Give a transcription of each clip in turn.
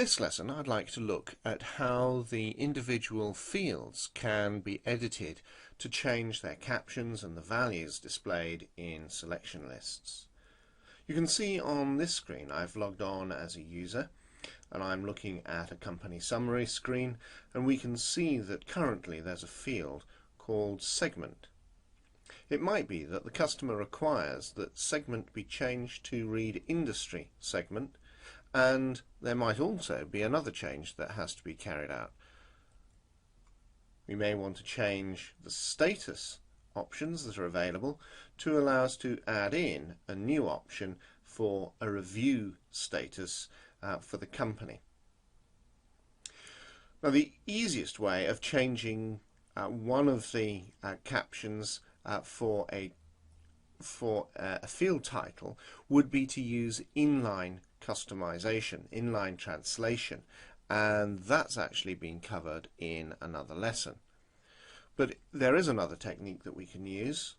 this lesson, I'd like to look at how the individual fields can be edited to change their captions and the values displayed in selection lists. You can see on this screen I've logged on as a user and I'm looking at a company summary screen, and we can see that currently there's a field called segment. It might be that the customer requires that segment be changed to read industry segment, and there might also be another change that has to be carried out. We may want to change the status options that are available to allow us to add in a new option for a review status for the company. Now, the easiest way of changing one of the captions for a field title would be to use inline customization, inline translation, and that's actually been covered in another lesson. But there is another technique that we can use,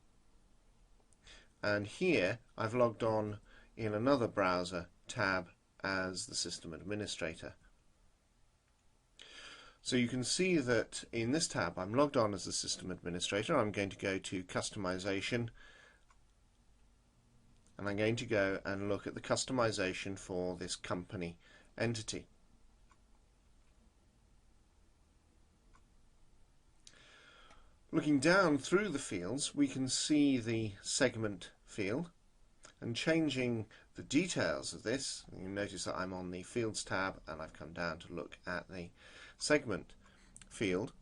and here I've logged on in another browser tab as the system administrator. So you can see that in this tab I'm logged on as the system administrator. I'm going to go to customization, and I'm going to go and look at the customization for this company entity. Looking down through the fields, we can see the segment field, and changing the details of this, you notice that I'm on the fields tab and I've come down to look at the segment field,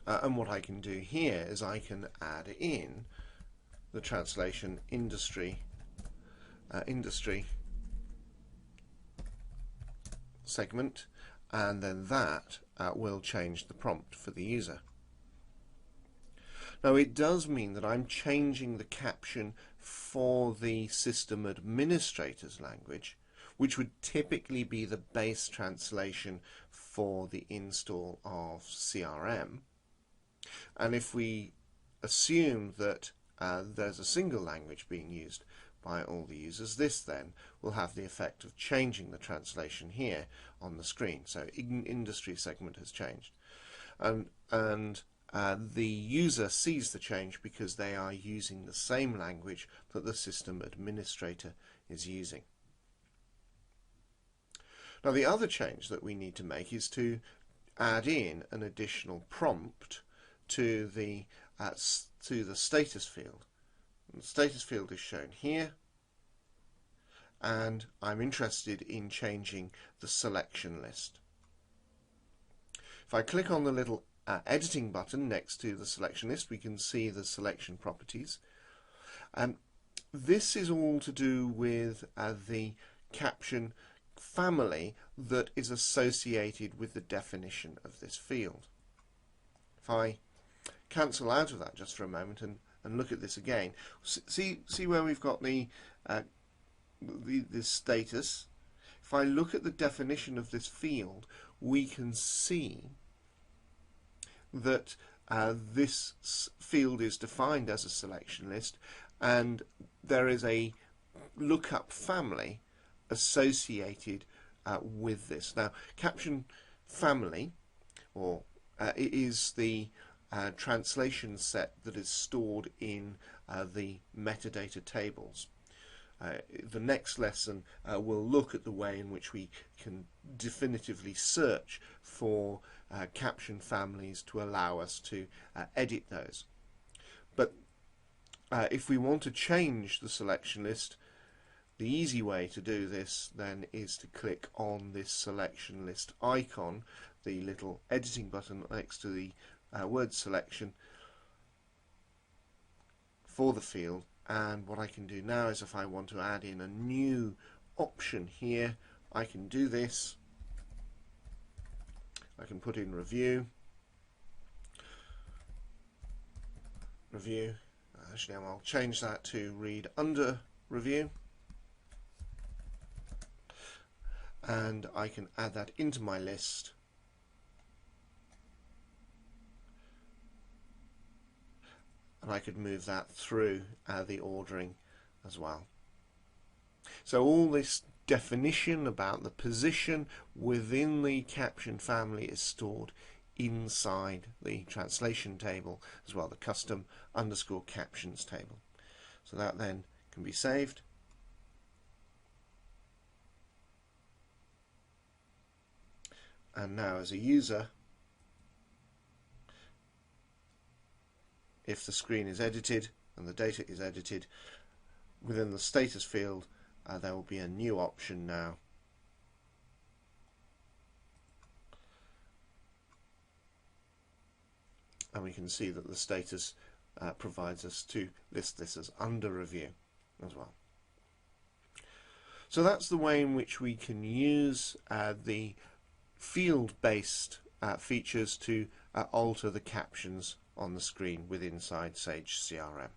and what I can do here is I can add in the translation industry segment, and then that will change the prompt for the user. Now, it does mean that I'm changing the caption for the system administrator's language, which would typically be the base translation for the install of CRM. And if we assume that there's a single language being used by all the users, this then will have the effect of changing the translation here on the screen. So industry segment has changed, and the user sees the change because they are using the same language that the system administrator is using. Now, the other change that we need to make is to add in an additional prompt to the status field. And the status field is shown here, and I'm interested in changing the selection list. If I click on the little editing button next to the selection list, we can see the selection properties. This is all to do with the caption family that is associated with the definition of this field. If I cancel out of that just for a moment and look at this again, see where we've got the status. If I look at the definition of this field, we can see that this field is defined as a selection list, and there is a lookup family associated with this. Now, caption family, or it is the translation set that is stored in the metadata tables. The next lesson will look at the way in which we can definitively search for caption families to allow us to edit those. But if we want to change the selection list, the easy way to do this then is to click on this selection list icon, the little editing button next to the word selection for the field. And what I can do now is, if I want to add in a new option here, I can do this. I can put in review. Actually, I'll change that to read under review, and I can add that into my list. And I could move that through the ordering as well. So all this definition about the position within the caption family is stored inside the translation table as well, the custom underscore captions table. So that then can be saved. And now as a user, if the screen is edited and the data is edited, within the status field there will be a new option now and we can see that the status provides us to list this as under review as well. So that's the way in which we can use the field-based features to alter the captions on the screen with inside Sage CRM.